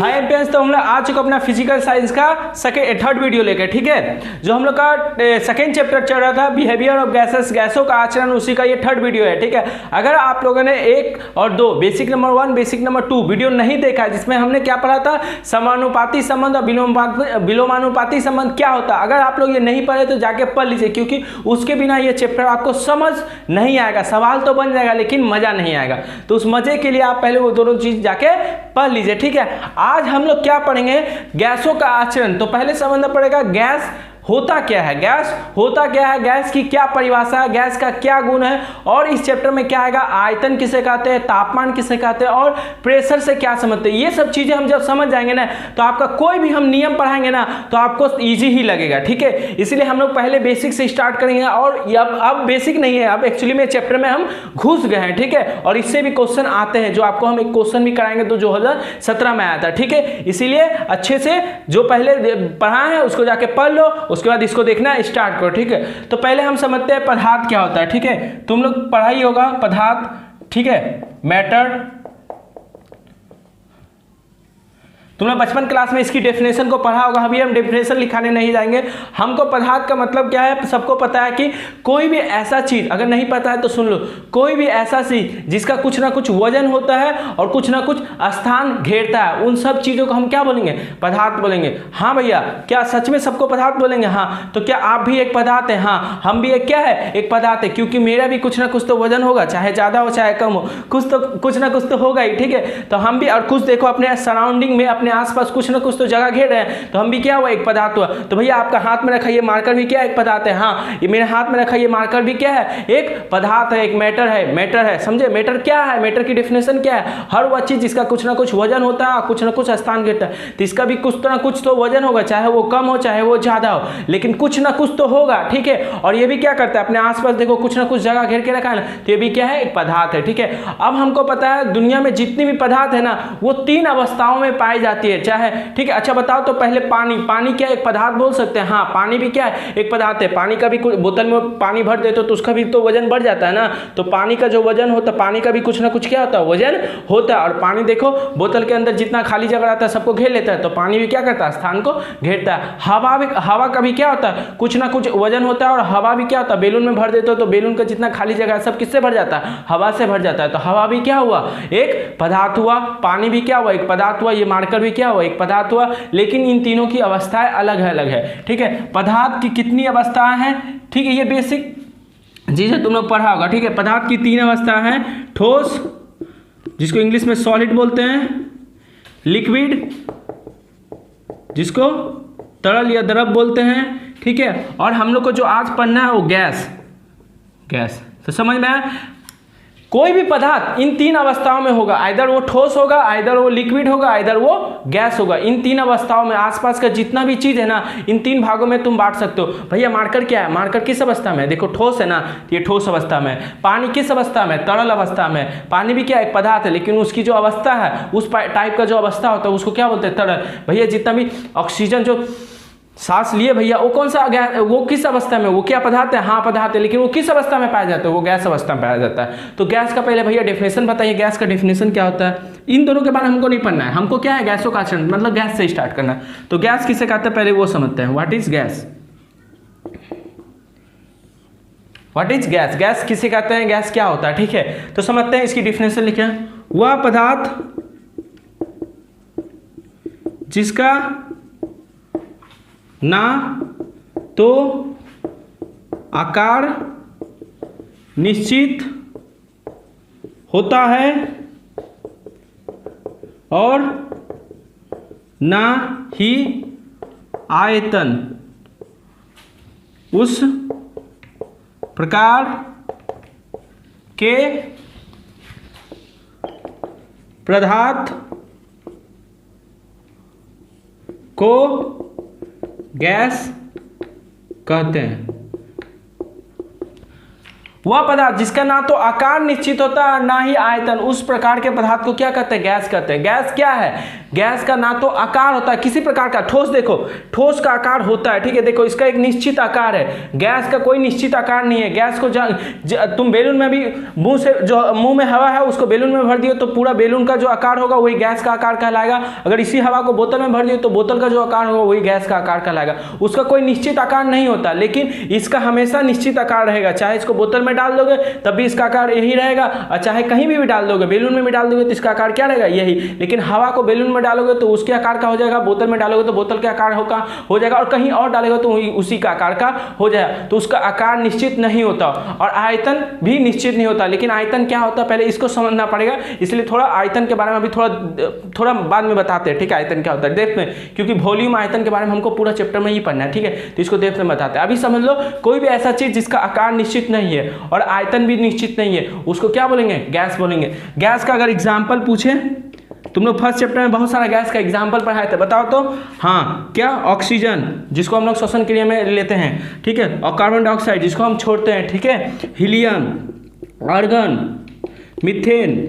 हाय एम्पियंस, तो हम लोग आ चुके अपना फिजिकल साइंस का थर्ड वीडियो लेकर, ठीक है। जो हम लोग का सेकेंड चैप्टर चल रहा था बिहेवियर ऑफ गैसेस, गैसों का आचरण, उसी का ये थर्ड वीडियो है, ठीक है। अगर आप लोगों ने 1 और 2 basic number 1 basic number 2 video नहीं देखा है, जिसमें हमने क्या पढ़ा था, समानुपाती संबंध और विलोमानुपाती संबंध क्या होता है, अगर आप लोग ये नहीं पढ़े तो जाके पढ़ लीजिए, क्योंकि उसके बिना ये चैप्टर आपको समझ नहीं आएगा। सवाल तो बन जाएगा लेकिन मजा नहीं आएगा। तो उस मजे के लिए आप पहले वो दोनों चीज जाके पढ़ लीजिए, ठीक है। आज हम लोग क्या पढ़ेंगे, गैसों का आचरण। तो पहले समझना पड़ेगा गैस होता क्या है, गैस होता क्या है, गैस की क्या परिभाषा है, गैस का क्या गुण है, और इस चैप्टर में क्या आएगा, आयतन किसे कहते हैं, तापमान किसे कहते हैं, और प्रेशर से क्या समझते हैं। ये सब चीजें हम जब समझ जाएंगे ना, तो आपका कोई भी हम नियम पढ़ाएंगे ना तो आपको इजी ही लगेगा, ठीक है। इसलिए हम लोग पहले बेसिक से स्टार्ट करेंगे, और अब बेसिक नहीं है, अब एक्चुअली में चैप्टर में हम घुस गए हैं, ठीक है। और इससे भी क्वेश्चन आते हैं, जो आपको हम एक क्वेश्चन भी कराएंगे तो 2017 में आया था, ठीक है। इसीलिए अच्छे से जो पहले पढ़ा है उसको जाके पढ़ लो, उसके बाद इसको देखना स्टार्ट करो, ठीक है। तो पहले हम समझते हैं पदार्थ क्या होता है, ठीक है। तुम लोग पढ़ाई होगा पदार्थ, ठीक है, मैटर। तुम लोग बचपन क्लास में इसकी डेफिनेशन को पढ़ा होगा। अभी हम डेफिनेशन लिखाने नहीं जाएंगे। हमको पदार्थ का मतलब क्या है सबको पता है, कि कोई भी ऐसा चीज, अगर नहीं पता है तो सुन लो, कोई भी ऐसा चीज जिसका कुछ ना कुछ वजन होता है और कुछ ना कुछ स्थान घेरता है, उन सब चीजों को हम क्या बोलेंगे, पदार्थ बोलेंगे। हाँ भैया, क्या सच में सबको पदार्थ बोलेंगे? हाँ। तो क्या आप भी एक पदार्थ है? हाँ, हम भी एक क्या है, एक पदार्थ है, क्योंकि मेरा भी कुछ ना कुछ तो वजन होगा, चाहे ज्यादा हो चाहे कम हो, कुछ ना कुछ तो होगा ही, ठीक है। तो हम भी, और कुछ देखो अपने सराउंडिंग में, अपने आसपास कुछ ना कुछ तो जगह घेर रहे हैं, तो हम भी क्या हुआ, एक पदार्थ हुआ। तो भैया आपका हाथ में रखा ये मार्कर भी क्या एक पदार्थ है? हाँ, ये मेरे हाथ में रखा ये मार्कर भी क्या है, एक पदार्थ है, एक मैटर है, मैटर है, समझे। मैटर क्या है, मैटर की डेफिनेशन क्या है, हर वह चीज जिसका कुछ ना कुछ वजन होता है, कुछ ना कुछ स्थान घेरता है। तो इसका भी कुछ ना कुछ तो वजन होगा, चाहे वो कम हो चाहे वो ज्यादा हो, लेकिन कुछ ना कुछ तो होगा, ठीक है। और ये भी क्या करता है, अपने आसपास देखो कुछ ना कुछ जगह घेर के रखा है ना, तो ये भी क्या है, एक पदार्थ है, ठीक है। अब हमको पता है दुनिया में जितनी भी पदार्थ है ना, वो 3 अवस्थाओं में पाई जाती है, चाहे, ठीक है। अच्छा बताओ तो पहले पानी क्या एक पदार्थ बोल सकते हैं? हाँ, पानी भी क्या है, एक पदार्थ है। पानी का भी बोतल में पानी भर देते तो उसका भी तो वजन बढ़ जाता है ना। तो पानी का जो वजन होता है, पानी का भी कुछ ना कुछ क्या होता है, वजन होता है। और पानी देखो बोतल के अंदर जितना खाली जगह रहता है सबको घेर लेता है, तो पानी भी क्या करता है, स्थान को घेरता है। हवा का भी क्या होता है, कुछ ना कुछ वजन होता है। और हवा भी क्या होता है, बेलून में भर देते हो तो बेलून का जितना खाली जगह है सब किससे भर जाता है, हवा से भर जाता है। तो हवा भी क्या हुआ, एक पदार्थ हुआ। पानी भी क्या हुआ, एक पदार्थ हुआ। ये मार्कर भी क्या हुआ, एक पदार्थ हुआ। लेकिन इन तीनों की अवस्थाएं अलग है, ठीक है। पदार्थ की कितनी अवस्थाएं हैं, ठीक है, ये बेसिक चीजें तुम लोग पढ़ा होगा, ठीक है। पदार्थ की 3 अवस्थाएं हैं, ठोस जिसको इंग्लिश में सॉलिड बोलते हैं, लिक्विड जिसको तरल या द्रव बोलते हैं, ठीक है। और हम लोग को जो आज पढ़ना है वो गैस। तो समझ में आया, कोई भी पदार्थ इन 3 अवस्थाओं में होगा, आइदर वो ठोस होगा, आइदर वो लिक्विड होगा, आइदर वो गैस होगा। इन 3 अवस्थाओं में आसपास का जितना भी चीज है ना, इन 3 भागों में तुम बांट सकते हो। भैया मार्कर क्या है, मार्कर किस अवस्था में है, देखो ठोस है ना, ये ठोस अवस्था में। पानी किस अवस्था में, तरल अवस्था में। पानी भी क्या एक पदार्थ है, लेकिन उसकी जो अवस्था है, उस टाइप का जो अवस्था होता है उसको क्या बोलते हैं, तरल। भैया जितना भी ऑक्सीजन जो सांस लिए भैया, वो कौन सा गैस, वो किस अवस्था में, वो क्या पदार्थ है? हाँ पदार्थ है, लेकिन वो किस अवस्था में पाया जाता है, वो गैस अवस्था में पाया जाता है। तो गैस का पहले भैया डेफिनेशन बताइए, गैस का डेफिनेशन क्या होता है। इन दोनों के बारे में हमको नहीं पढ़ना है, हमको क्या है, गैसों का आचरण, मतलब गैस से स्टार्ट करना है। तो गैस किसे कहते हैं पहले वो समझते हैं। What is gas, what is gas, gas किसे कहते हैं, गैस क्या होता है, ठीक है। तो समझते हैं, इसकी डेफिनेशन लिखे, वह पदार्थ जिसका ना तो आकार निश्चित होता है और ना ही आयतन, उस प्रकार के पदार्थ को गैस कहते हैं। वह पदार्थ जिसका ना तो आकार निश्चित होता है ना ही आयतन, उस प्रकार के पदार्थ को क्या कहते हैं? गैस कहते हैं। गैस क्या है? गैस का ना तो आकार होता है किसी प्रकार का, ठोस देखो ठोस का आकार होता है, ठीक है, देखो इसका एक निश्चित आकार है, गैस का कोई निश्चित आकार नहीं है। गैस को तुम बैलून में भी मुंह से जो मुंह में हवा है उसको बैलून में भर दियो तो पूरा बैलून का जो आकार होगा वही गैस का आकार कहलाएगा। अगर इसी हवा को बोतल में भर दियो तो बोतल का जो आकार होगा वही गैस का आकार कहलाएगा। उसका कोई निश्चित आकार नहीं होता, लेकिन इसका हमेशा निश्चित आकार रहेगा। चाहे इसको बोतल में डाल दोगे तब भी इसका आकार यही रहेगा, और चाहे कहीं भी डाल दोगे, बैलून में भी डाल दोगे तो इसका आकार क्या रहेगा? यही। लेकिन हवा को बैलून में डालोगे तो उसके आकार का हो जाएगा, बोतल में डालोगे तो बोतल के आकार हो जाएगा, और कहीं और डालोगे तो उसी का आकार का हो जाएगा। तो उसका आकार निश्चित नहीं होता और आयतन भी निश्चित नहीं होता। लेकिन आयतन क्या होता है पहले इसको समझना पड़ेगा, इसलिए थोड़ा आयतन के बारे में अभी थोड़ा बाद में बताते हैं, ठीक है, आयतन क्या होता है डेप्थ में, क्योंकि वॉल्यूम आयतन के बारे में हमको पूरा चैप्टर में ही पढ़ना है, ठीक है, तो इसको डेप्थ में बताते हैं। अभी समझ लो कोई भी ऐसा चीज जिसका आकार निश्चित नहीं है और आयतन भी निश्चित नहीं है उसको क्या बोलेंगे? गैस बोलेंगे। गैस का अगर एग्जाम्पल पूछे, तुम लोग फर्स्ट चैप्टर में बहुत सारा गैस का एग्जाम्पल पढ़ाए थे, बताओ तो। हाँ, क्या? ऑक्सीजन जिसको हम लोग श्वसन क्रिया में लेते हैं, ठीक है, और कार्बन डाइऑक्साइड जिसको हम छोड़ते हैं, ठीक है, हीलियम, आर्गन, मीथेन,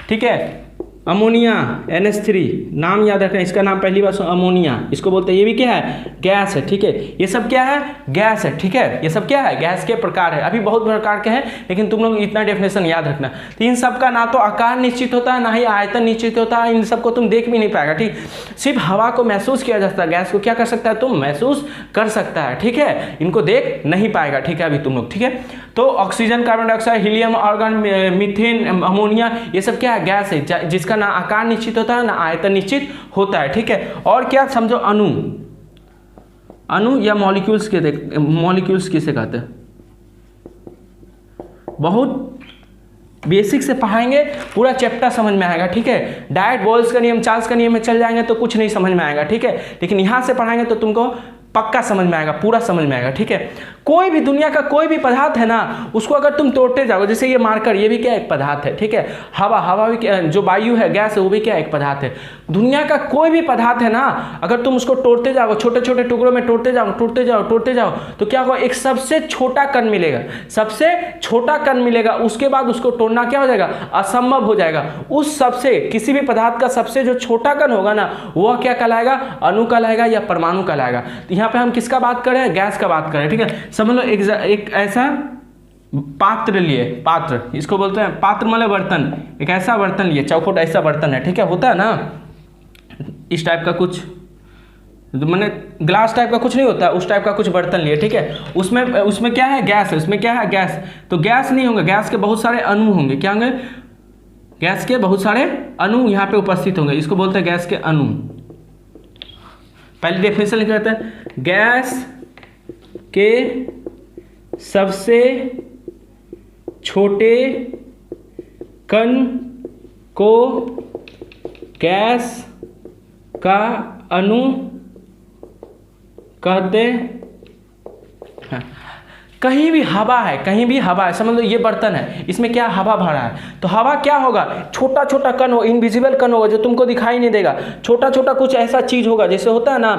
ठीक है, अमोनिया, NH3, नाम याद रखना, इसका नाम पहली बार अमोनिया, इसको बोलते हैं, ये भी क्या है? गैस है, ठीक है, ये सब क्या है? गैस है, ठीक है, ये सब क्या है? गैस के प्रकार है। अभी बहुत प्रकार के हैं लेकिन तुम लोग इतना डेफिनेशन याद रखना। तो इन सब का ना तो आकार निश्चित होता है ना ही आयतन निश्चित होता है, इन सबको तुम देख भी नहीं पाएगा, ठीक, सिर्फ हवा को महसूस किया जा सकता है, गैस को क्या कर सकता है? तुम महसूस कर सकता है, ठीक है, इनको देख नहीं पाएगा, ठीक है, अभी तुम लोग, ठीक है। तो oxygen, carbon dioxide, helium, argon, methane, ammonia, ये सब क्या है? गैस है, जिसका ना आकार निश्चित होता है ना आयतन निश्चित होता है, ठीक है। और क्या समझो? अणु या मॉलिक्यूल्स के मॉलिक्यूल्स किसे कहते हैं? बहुत बेसिक से पढ़ाएंगे, पूरा चैप्टर समझ में आएगा, ठीक है। डायरेक्ट बोल्स का नियम, चार्ल्स का नियम में चल जाएंगे तो कुछ नहीं समझ में आएगा, ठीक है, लेकिन यहाँ से पढ़ाएंगे तो तुमको पक्का समझ में आएगा, पूरा समझ में आएगा, ठीक है। कोई भी दुनिया का कोई भी पदार्थ है ना, उसको अगर तुम तोड़ते जाओगे, जैसे ये मार्कर, ये भी क्या एक पदार्थ है, ठीक है, हवा भी क्या, जो वायु है, गैस है, वो भी क्या एक पदार्थ है। दुनिया का कोई भी पदार्थ है ना, अगर तुम उसको तोड़ते जाओ, छोटे छोटे टुकड़ों में तोड़ते जाओ तो क्या होगा? एक सबसे छोटा कण मिलेगा, सबसे छोटा कण मिलेगा, उसके बाद उसको तोड़ना क्या हो जाएगा? असंभव हो जाएगा। उस सबसे किसी भी पदार्थ का सबसे जो छोटा कण होगा ना, वह क्या कहलाएगा? अणु कहलाएगा या परमाणु कहलाएगा। यहाँ पे हम किसका बात कर रहे हैं? गैस का बात कर रहे हैं, ठीक है। समझ लो एक ऐसा पात्र लिए, पात्र इसको बोलते हैं, पात्र मतलब बर्तन, एक ऐसा बर्तन लिए, चौखट ऐसा बर्तन है, ठीक है, होता है ना इस टाइप का कुछ, मैंने ग्लास टाइप का कुछ नहीं होता, उस टाइप का कुछ बर्तन लिए, ठीक है, उसमें क्या है? गैस है, उसमें क्या है? गैस। तो गैस नहीं होंगे, गैस के बहुत सारे अणु होंगे, क्या होंगे? गैस के बहुत सारे अणु यहाँ पे उपस्थित होंगे, इसको बोलते हैं गैस के अणु। पहले डेफिनेशन लिख लेते हैं, गैस के सबसे छोटे कण को गैस का अणु कहते हैं। कहीं भी हवा है, समझ लो ये बर्तन है, इसमें क्या हवा भरा है, तो हवा क्या होगा? छोटा छोटा कण हो, इनविजिबल कण होगा जो तुमको दिखाई नहीं देगा, छोटा छोटा कुछ ऐसा चीज होगा, जैसे होता है ना,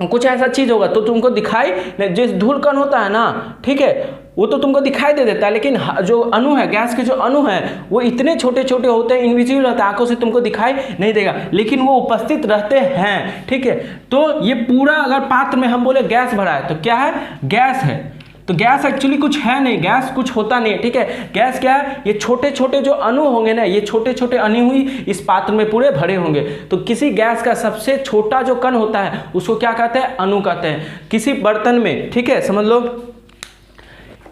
कुछ ऐसा चीज होगा तो तुमको दिखाई, जिस धूल कण होता है ना, ठीक है, वो तो तुमको दिखाई दे देता है, लेकिन जो अणु है, गैस के जो अणु हैं, वो इतने छोटे छोटे होते हैं, इनविजिबल रहता है, आंखों से तुमको दिखाई नहीं देगा, लेकिन वो उपस्थित रहते हैं, ठीक है। तो ये पूरा अगर पात्र में हम बोले गैस भरा है तो क्या है? गैस है। तो गैस एक्चुअली कुछ है नहीं, गैस कुछ होता नहीं है, ठीक है। गैस क्या है? ये छोटे छोटे जो अणु होंगे ना, ये छोटे छोटे अणु ही इस पात्र में पूरे भरे होंगे। तो किसी गैस का सबसे छोटा जो कण होता है उसको क्या कहते हैं? अणु कहते हैं। किसी बर्तन में, ठीक है, समझ लो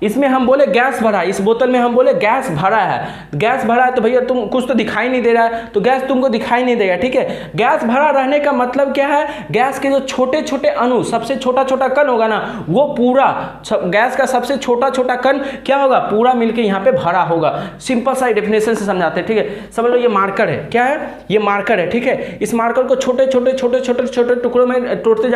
इसमें हम बोले गैस भरा है, इस बोतल में हम बोले गैस भरा है, गैस भरा है तो भैया तुम कुछ तो दिखाई नहीं दे रहा है, तो गैस तुमको दिखाई नहीं देगा, ठीक है। गैस भरा रहने का मतलब क्या है? गैस के जो छोटे छोटे अणु, सबसे छोटा छोटा कण होगा ना, वो पूरा गैस का सबसे छोटा छोटा कण क्या होगा? पूरा मिलके यहाँ पे भरा होगा। सिंपल सा डेफिनेशन से समझाते हैं, ठीक है। समझ लो ये मार्कर है, क्या है? ये मार्कर है, ठीक है। इस मार्कर को छोटे छोटे छोटे छोटे छोटे टुकड़ों में तोड़ते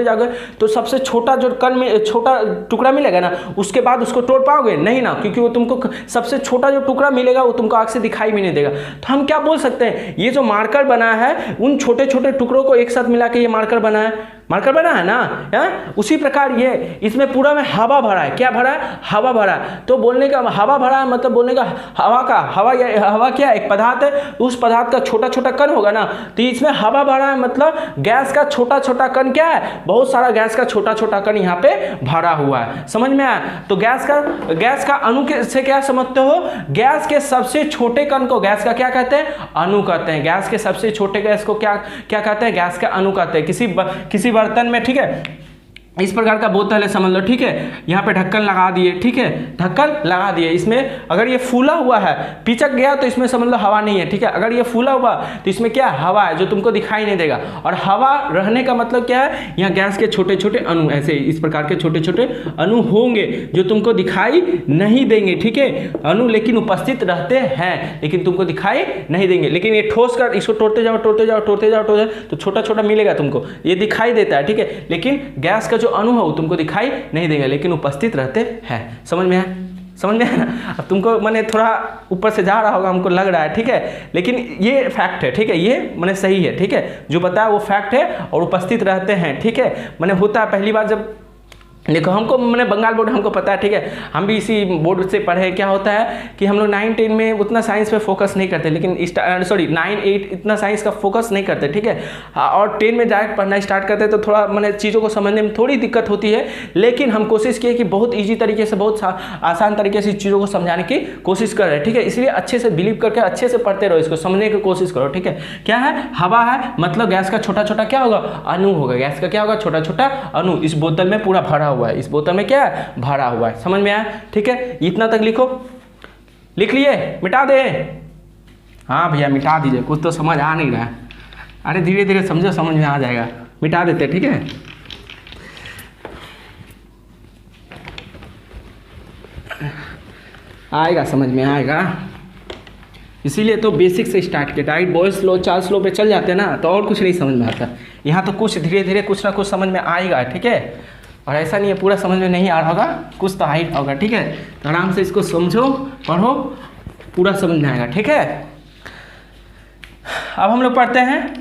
जाओगे तो सबसे छोटा जो कण में छोटा टुकड़ा मिलेगा ना, उसके बाद उसको तोड़ पाओगे नहीं ना, क्योंकि वो तुमको सबसे छोटा जो टुकड़ा मिलेगा वो तुमको आंख से दिखाई भी नहीं देगा। तो हम क्या बोल सकते हैं? ये जो मार्कर बना है उन छोटे छोटे टुकड़ों को एक साथ मिला के ये मार्कर बना है। मार्कर बना है ना, है? उसी प्रकार ये इसमें पूरा में हवा भरा है। क्या भरा है? हवा भरा है। तो बोलने का हवा भरा है मतलब बोलने का हवा क्या है? एक पदार्थ है, उस पदार्थ का छोटा छोटा कण होगा ना, तो इसमें हवा भरा है मतलब गैस का छोटा छोटा कण क्या है? बहुत सारा गैस का छोटा छोटा कण यहाँ पे भरा हुआ है। समझ में आया? तो गैस का अणु से क्या समझते हो? गैस के सबसे छोटे कण को गैस का क्या कहते हैं? अणु कहते हैं। गैस के सबसे छोटे गैस को क्या कहते हैं? गैस का अणु कहते हैं। किसी बर्तन में, ठीक है, इस प्रकार का बोतल है समझ लो, ठीक है, यहाँ पे ढक्कन लगा दिए, ठीक है, ढक्कन लगा दिए। इसमें अगर ये फूला हुआ है, पिचक गया तो इसमें समझ लो हवा नहीं है, ठीक है। अगर ये फूला हुआ तो इसमें क्या हवा है जो तुमको दिखाई नहीं देगा। और हवा रहने का मतलब क्या है? यहाँ गैस के छोटे छोटे अणु, ऐसे इस प्रकार के छोटे छोटे अणु होंगे जो तुमको दिखाई नहीं देंगे, ठीक है। अणु लेकिन उपस्थित रहते हैं, लेकिन तुमको दिखाई नहीं देंगे। लेकिन ये ठोस कर इसको तोड़ते जाओ तो छोटा छोटा मिलेगा तुमको, ये दिखाई देता है, ठीक है। लेकिन गैस का जो अणु है वो तुमको दिखाई नहीं देगा, लेकिन उपस्थित रहते हैं। समझ में आया? समझ में आया ना? अब तुमको मैंने थोड़ा ऊपर से जा रहा होगा, हमको लग रहा है, ठीक है, लेकिन ये फैक्ट है, ठीक है, ये मैंने सही है, ठीक है, जो बताया वो फैक्ट है। और उपस्थित रहते हैं, ठीक है, मैंने होता है पहली बार जब देखो हमको मैंने बंगाल बोर्ड हमको पता है, ठीक है, हम भी इसी बोर्ड से पढ़े। क्या होता है कि हम लोग 9-10 में उतना साइंस पे फोकस नहीं करते, लेकिन 9-8 इतना साइंस का फोकस नहीं करते, ठीक है। और 10 में डायरेक्ट पढ़ना स्टार्ट करते तो थोड़ा मैंने चीज़ों को समझने में थोड़ी दिक्कत होती है। लेकिन हम कोशिश किए कि बहुत ईजी तरीके से, बहुत आसान तरीके से चीज़ों को समझाने की कोशिश कर रहे हैं, ठीक है। इसलिए अच्छे से बिलीव करके अच्छे से पढ़ते रहो, इसको समझने की कोशिश करो, ठीक है। क्या है? हवा है मतलब गैस का छोटा छोटा क्या होगा? अणु होगा। गैस का क्या होगा? छोटा छोटा अणु। इस बोतल में पूरा भरा हुआ है, इस बोतल में क्या है? भरा हुआ है। समझ में आया? ठीक है, इतना तक लिखो। लिख लिए? मिटा दे? हाँ भैया मिटा दीजिए, कुछ तो समझ आ नहीं रहा है। अरे धीरे धीरे समझो, समझ में आ जाएगा। मिटा देते, ठीक है। आएगा, समझ में आएगा। इसीलिए तो बेसिक से स्टार्ट किया। डायरेक्ट बॉयज लो, चार्ल्स लो पे चल जाते हैं ना तो और कुछ नहीं समझ में आता। यहाँ तो कुछ धीरे धीरे कुछ ना कुछ समझ में आएगा, ठीक है। और ऐसा नहीं है पूरा समझ में नहीं आ रहा होगा, कुछ तो आ ही होगा, ठीक है। तो आराम से इसको समझो, पढ़ो, पूरा समझ में आएगा, ठीक है। अब हम लोग पढ़ते हैं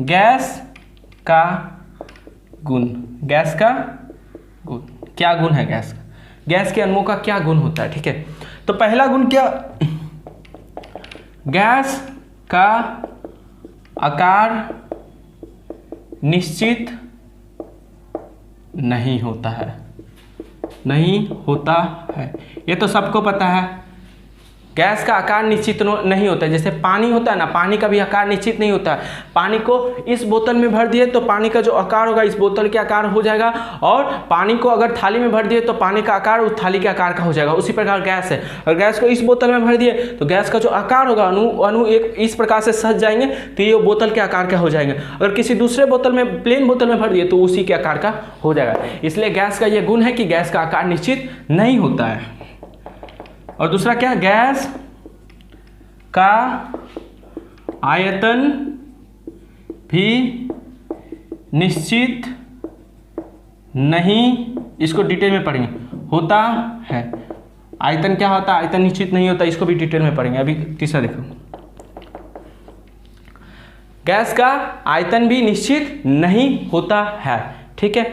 गैस का गुण। गैस का गुण क्या गुण है? गैस का, गैस के अणुओं का क्या गुण होता है, ठीक है। तो पहला गुण क्या? गैस का आकार निश्चित नहीं होता है। नहीं होता है, ये तो सबको पता है। गैस का आकार निश्चित नहीं होता है। जैसे पानी होता है ना, पानी का भी आकार निश्चित नहीं होता है। पानी को इस बोतल में भर दिए तो पानी का जो आकार होगा इस बोतल के आकार हो जाएगा, और पानी को अगर थाली में भर दिए तो पानी का आकार उस थाली के आकार का हो जाएगा। उसी प्रकार गैस है, अगर गैस को इस बोतल में भर दिए तो गैस का जो आकार होगा, अणु एक इस प्रकार से सज जाएंगे तो ये बोतल के आकार का हो जाएंगे। अगर किसी दूसरे बोतल में, प्लेन बोतल में भर दिए तो उसी के आकार का हो जाएगा। इसलिए गैस का ये गुण है कि गैस का आकार निश्चित नहीं होता है। और दूसरा क्या? गैस का आयतन भी निश्चित नहीं, इसको डिटेल में पढ़ेंगे, होता है। आयतन क्या होता है? आयतन निश्चित नहीं होता, इसको भी डिटेल में पढ़ेंगे। अभी तीसरा देखो, गैस का आयतन भी निश्चित नहीं होता है, ठीक है।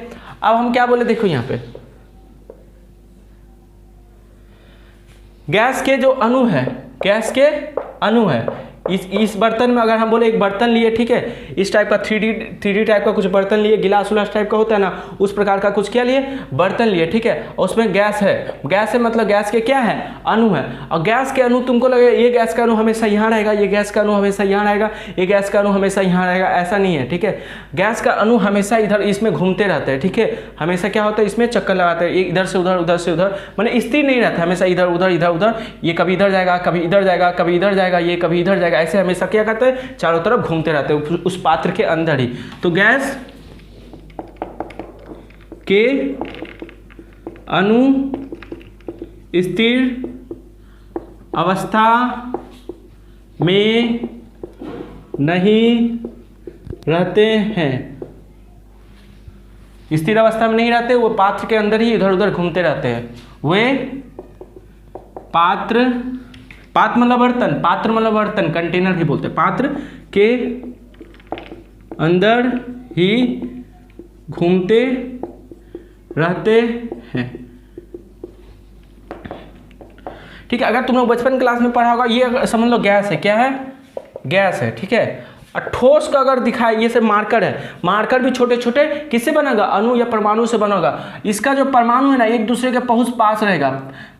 अब हम क्या बोले, देखो यहाँ पे गैस के जो अणु है, गैस के अणु है, इस बर्तन में अगर हम बोले एक बर्तन लिए, ठीक है, इस टाइप का 3D टाइप का कुछ बर्तन लिए, गिलास उलास टाइप का होता है ना, उस प्रकार का कुछ क्या लिए? बर्तन लिए, ठीक है। और उसमें गैस है। गैस है मतलब गैस के क्या है? अणु है। और गैस के अणु तुमको लगे ये गैस का अणु हमेशा यहाँ रहेगा, ये गैस का अणु हमेशा यहाँ रहेगा, ये गैस का अणु हमेशा यहाँ रहेगा, ऐसा नहीं है, ठीक है। गैस का अणु हमेशा इधर इसमें घूमते रहते हैं, ठीक है। हमेशा क्या होता है, इसमें चक्कर लगाते हैं, इधर से उधर, उधर से उधर, मैंने स्थिर नहीं रहता, हमेशा इधर उधर, इधर उधर, ये कभी इधर जाएगा, कभी इधर जाएगा, कभी इधर जाएगा, ये कभी इधर जाएगा, ऐसे हमेशा क्या करते हैं? चारों तरफ घूमते रहते हैं उस पात्र के अंदर ही। तो गैस के अणु स्थिर अवस्था में नहीं रहते हैं। स्थिर अवस्था में नहीं रहते, वो पात्र के अंदर ही इधर उधर घूमते रहते हैं। वे पात्र मतलब बर्तन, पात्र मतलब बर्तन, कंटेनर भी बोलते हैं, पात्र के अंदर ही घूमते रहते हैं। ठीक है, अगर तुम लोग बचपन क्लास में पढ़ा होगा, ये समझ लो गैस है। क्या है? गैस है। ठीक है, और ठोस का अगर दिखाए, ये सब मार्कर है। मार्कर भी छोटे छोटे किससे बनेगा? अणु या परमाणु से बनेगा। इसका जो परमाणु है ना, एक दूसरे के बहुत पास रहेगा।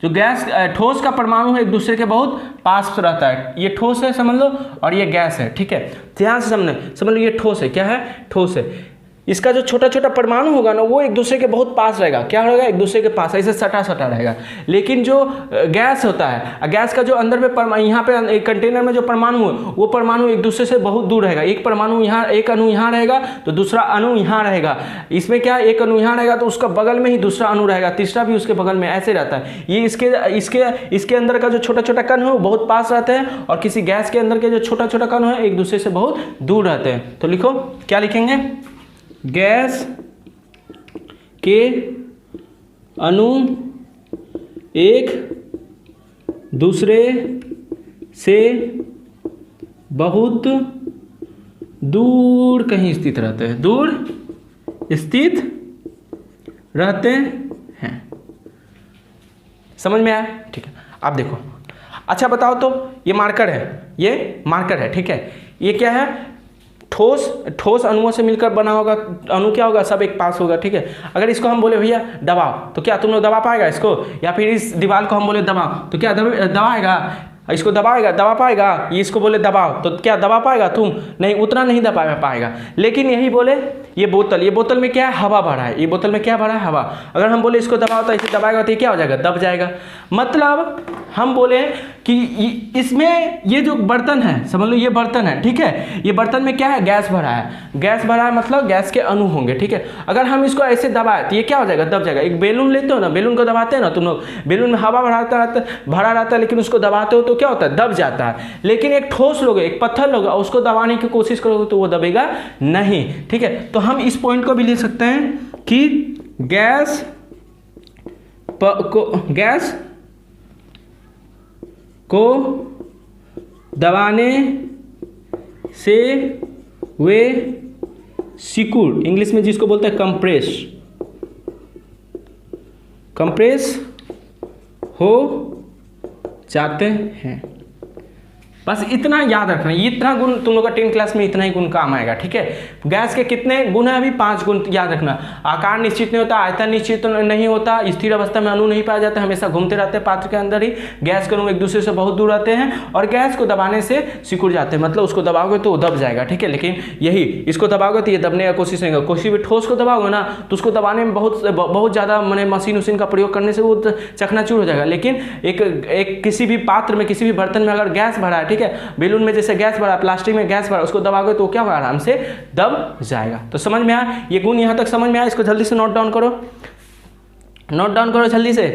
जो गैस ठोस का परमाणु है एक दूसरे के बहुत पास रहता है। ये ठोस है समझ लो, और ये गैस है। ठीक है, ध्यान से समझ लो, ये ठोस है। क्या है? ठोस है। इसका जो छोटा छोटा परमाणु होगा ना, वो एक दूसरे के बहुत पास रहेगा। क्या रहेगा? एक दूसरे के पास, ऐसे सटा सटा रहेगा। लेकिन जो गैस होता है, गैस का जो अंदर में यहाँ पे कंटेनर में जो परमाणु है, वो परमाणु एक दूसरे से बहुत दूर रहेगा। एक परमाणु यहाँ, एक अणु यहाँ रहेगा तो दूसरा अणु यहाँ रहेगा। इसमें क्या, एक अणु यहाँ रहेगा तो उसका बगल में ही दूसरा अणु रहेगा, तीसरा भी उसके बगल में, ऐसे रहता है। ये इसके अंदर का जो छोटा छोटा कण है वो बहुत पास रहते हैं, और किसी गैस के अंदर के जो छोटा छोटा कण है एक दूसरे से बहुत दूर रहते हैं। तो लिखो, क्या लिखेंगे? गैस के अणु एक दूसरे से बहुत दूर कहीं स्थित रहते हैं। दूर स्थित रहते हैं। समझ में आया? ठीक है, आप देखो। अच्छा बताओ तो, ये मार्कर है, ये मार्कर है। ठीक है, ये क्या है? ठोस अणुओं से मिलकर बना होगा। अणु क्या होगा? सब एक पास होगा। ठीक है, अगर इसको हम बोले भैया दबाओ, तो क्या तुम लोग दबा पाएगा इसको? या फिर इस दीवार को हम बोले दबाओ, तो क्या दबाएगा? इसको दबा पाएगा? ये इसको बोले दबाओ, तो क्या दबा पाएगा तुम? नहीं, उतना नहीं दबा पाएगा। लेकिन यही बोले ये बोतल में क्या है? हवा भरा है। ये बोतल में क्या भरा है? हवा। अगर हम बोले इसको दबाओ, तो इसे दबाएगा तो ये क्या हो जाएगा? दब जाएगा। मतलब हम बोले कि इसमें ये जो बर्तन है, समझ लो ये बर्तन है। ठीक है, ये बर्तन में क्या है? गैस भरा है। गैस भरा है मतलब गैस के अणु होंगे। ठीक है, अगर हम इसको ऐसे दबाए तो ये क्या हो जाएगा? दब जाएगा। एक बेलून लेते हो ना, बेलून को दबाते हैं ना तुम लोग, बेलून में हवा भरा रहता है, लेकिन उसको दबाते हो तो क्या होता है? दब जाता है। लेकिन एक ठोस लोगे, एक पत्थर लोगे, उसको दबाने की कोशिश करोगे तो वो दबेगा नहीं। ठीक है, तो हम इस पॉइंट को भी ले सकते हैं कि गैस को दबाने से वे सिकुड़, इंग्लिश में जिसको बोलते हैं कंप्रेस हो जाते हैं। बस इतना याद रखना, इतना गुण तुम लोग का 10 क्लास में इतना ही गुण काम आएगा। ठीक है, गैस के कितने गुण है? अभी 5 गुण याद रखना। आकार निश्चित नहीं होता, आयतन निश्चित नहीं होता, स्थिर अवस्था में अणु नहीं पाए जाते, हमेशा घूमते रहते हैं पात्र के अंदर ही। गैस के अणु एक दूसरे से बहुत दूर रहते हैं, और गैस को दबाने से सिकुड़ जाते हैं, मतलब उसको दबाओगे तो वो दब जाएगा। ठीक है, लेकिन यही इसको दबाओगे तो ये दबने का कोशिश नहीं करेगा। कोई भी ठोस को दबाओगे ना तो उसको दबाने में बहुत ज़्यादा मैंने मशीन का प्रयोग करने से वो चकनाचूर हो जाएगा। लेकिन एक किसी भी पात्र में, किसी भी बर्तन में अगर गैस भरा है, ठीक है, बेलून में जैसे गैस भरा, प्लास्टिक में गैस भरा, उसको दबाओगे तो क्या होगा? आराम से दब जाएगा। तो समझ में आया? ये गुण यहां तक समझ में आया? इसको जल्दी से नोट डाउन करो, जल्दी से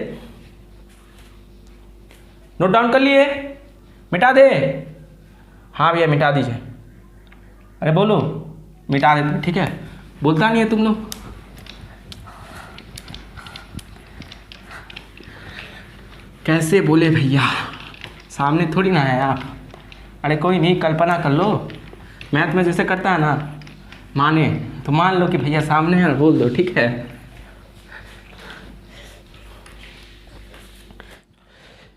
नोट डाउन कर लिए? मिटा दे? हाँ भैया मिटा दीजिए। अरे बोलो, मिटा देते। ठीक है, बोलता नहीं है तुम लोग। कैसे बोले भैया, सामने थोड़ी ना है आप। अरे कोई नहीं, कल्पना कर लो, मैथ में जैसे करता है ना, माने तो मान लो कि भैया सामने है, बोल दो। ठीक है,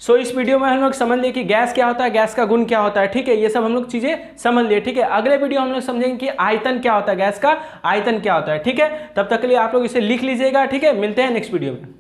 सो इस वीडियो में हम लोग समझ लिए कि गैस क्या होता है, गैस का गुण क्या होता है। ठीक है, ये सब हम लोग चीजें समझ लिए। ठीक है, अगले वीडियो हम लोग समझेंगे कि आयतन क्या होता है, गैस का आयतन क्या होता है। ठीक है, तब तक के लिए आप लोग इसे लिख लीजिएगा। ठीक है, मिलते हैं नेक्स्ट वीडियो में।